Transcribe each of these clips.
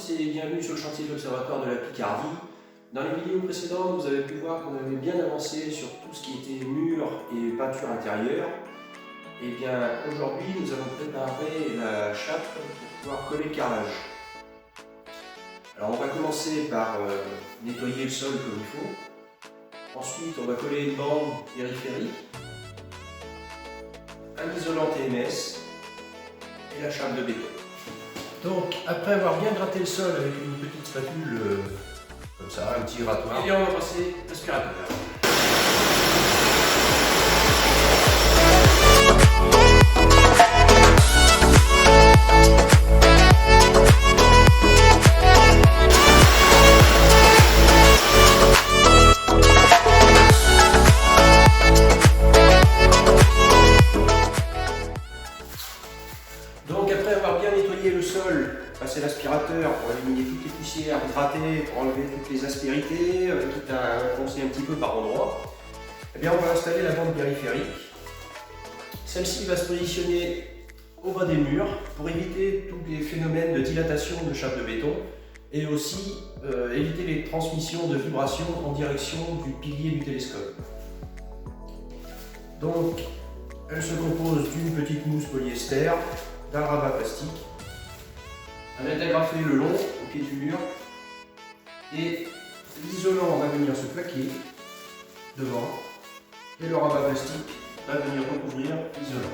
tous et bienvenue sur le chantier de l'Observatoire de la Picardie. Dans les vidéos précédentes, vous avez pu voir qu'on avait bien avancé sur tout ce qui était mur et peinture intérieure. Et bien aujourd'hui, nous allons préparer la chape pour pouvoir coller le carrelage. Alors on va commencer par nettoyer le sol comme il faut. Ensuite, on va coller une bande périphérique, un isolant TMS et la chape de béton. Donc, après avoir bien gratté le sol avec une petite spatule, comme ça, un petit grattoir, et bien on va passer l'aspirateur. Donc après avoir bien nettoyé le sol, passer l'aspirateur pour éliminer toutes les poussières, gratter pour enlever toutes les aspérités, quitte à foncer un petit peu par endroits, eh bien on va installer la bande périphérique. Celle-ci va se positionner au bas des murs pour éviter tous les phénomènes de dilatation de chape de béton et aussi éviter les transmissions de vibrations en direction du pilier du télescope. Donc elle se compose d'une petite mousse polyester, d'un rabat plastique. On va dégrafer le long au pied du mur et l'isolant va venir se plaquer devant et le rabat plastique va venir recouvrir l'isolant.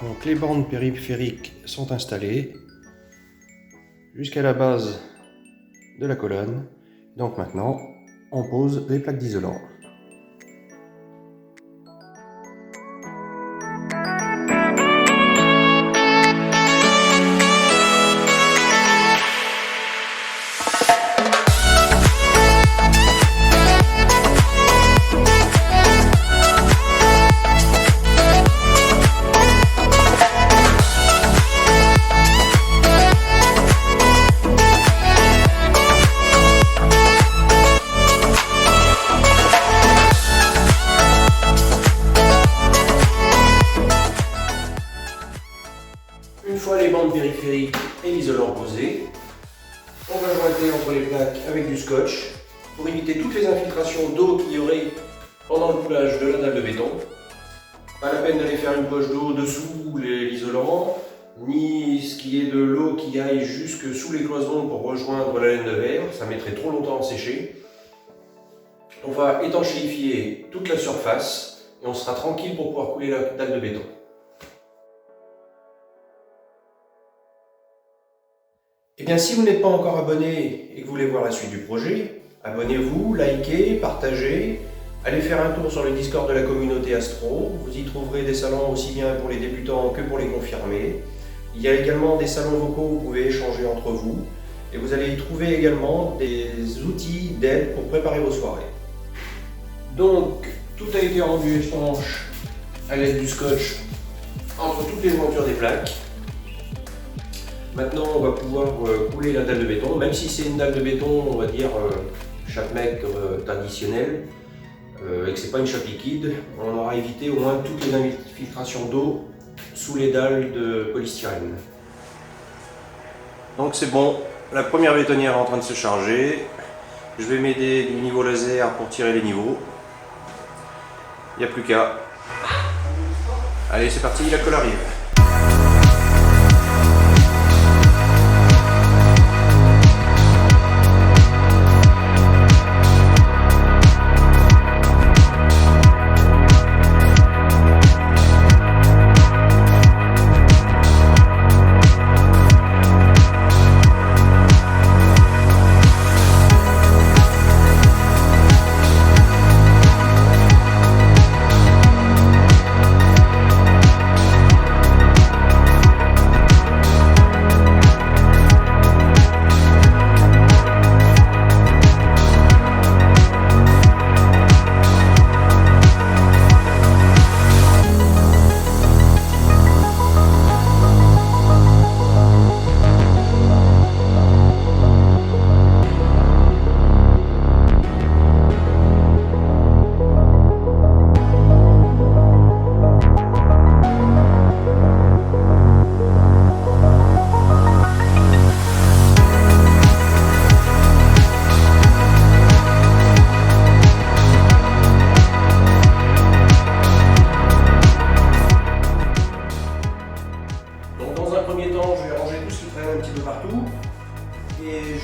Donc les bornes périphériques sont installées jusqu'à la base de la colonne. Donc maintenant, on pose les plaques d'isolant. Une fois les bandes périphériques et l'isolant posés, on va jointer entre les plaques avec du scotch pour éviter toutes les infiltrations d'eau qu'il y aurait pendant le coulage de la dalle de béton. Pas la peine d'aller faire une poche d'eau dessous l'isolant, ni ce qui est de l'eau qui aille jusque sous les cloisons pour rejoindre la laine de verre, ça mettrait trop longtemps à sécher. On va étanchéifier toute la surface et on sera tranquille pour pouvoir couler la dalle de béton. Eh bien, si vous n'êtes pas encore abonné et que vous voulez voir la suite du projet, abonnez-vous, likez, partagez, allez faire un tour sur le Discord de la communauté Astro, vous y trouverez des salons aussi bien pour les débutants que pour les confirmés. Il y a également des salons vocaux où vous pouvez échanger entre vous et vous allez y trouver également des outils d'aide pour préparer vos soirées. Donc, tout a été rendu étanche à l'aide du scotch entre toutes les jointures des plaques. Maintenant, on va pouvoir couler la dalle de béton, même si c'est une dalle de béton, on va dire, chape-mec traditionnelle, et que ce n'est pas une chape liquide, on aura évité au moins toutes les infiltrations d'eau sous les dalles de polystyrène. Donc c'est bon, la première bétonnière est en train de se charger. Je vais m'aider du niveau laser pour tirer les niveaux. Il n'y a plus qu'à. Allez, c'est parti, la colle arrive.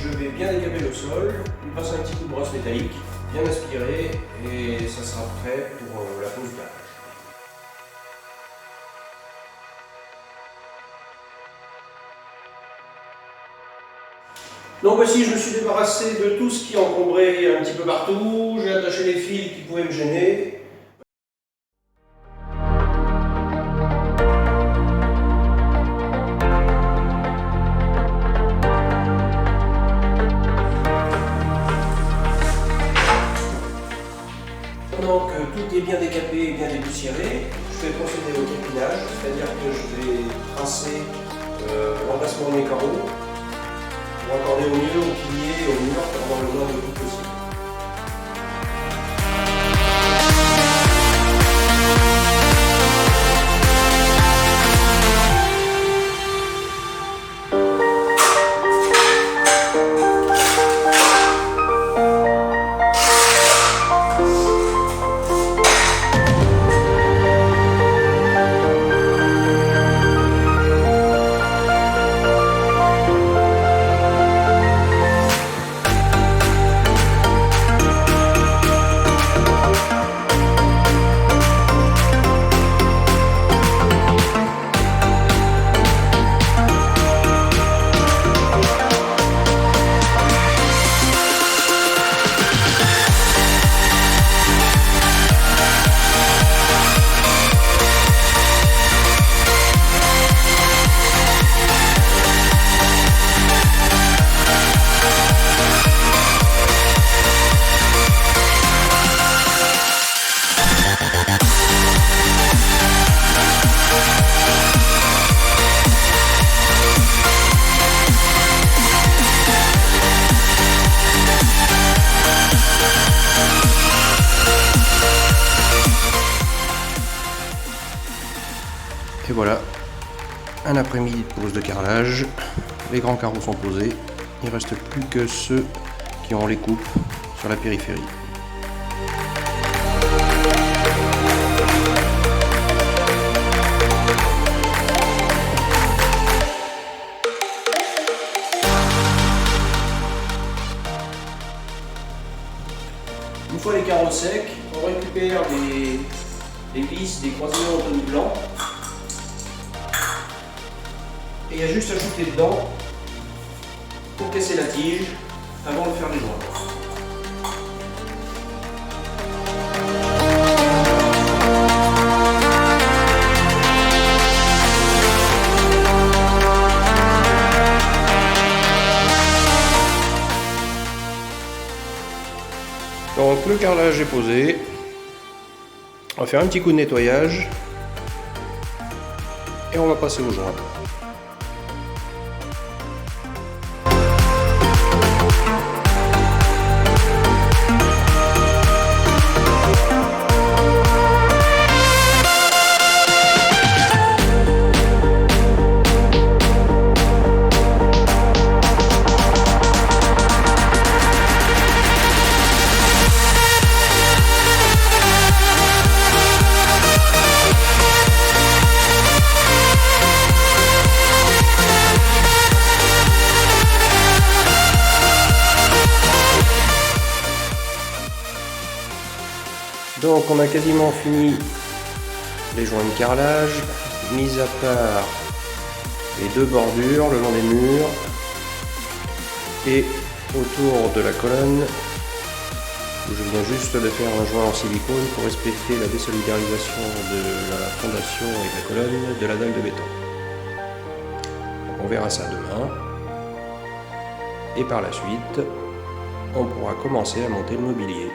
je vais bien décaper le sol, lui passer un petit coup de brosse métallique, bien aspirer et ça sera prêt pour la pose du carrelage. Donc voici, je me suis débarrassé de tout ce qui encombrait un petit peu partout, j'ai attaché les fils qui pouvaient me gêner. Maintenant que tout est bien décapé et bien dépoussiéré, je vais procéder au capinage, c'est-à-dire que je vais tracer l'emplacement de mes carreaux pour accorder au mieux au pilier et au mur pour avoir le moins de tout possible. Et voilà, un après-midi de pose de carrelage, les grands carreaux sont posés, il ne reste plus que ceux qui ont les coupes sur la périphérie. Une fois les carreaux secs, on récupère des vis, des croisillons en tonneau blanc. Et il y a juste à ajouter dedans pour casser la tige avant de faire les joints. Donc le carrelage est posé. On va faire un petit coup de nettoyage et on va passer aux joints. Donc on a quasiment fini les joints de carrelage, mis à part les deux bordures le long des murs et autour de la colonne où je viens juste de faire un joint en silicone pour respecter la désolidarisation de la fondation et de la colonne de la dalle de béton. Donc on verra ça demain et par la suite on pourra commencer à monter le mobilier.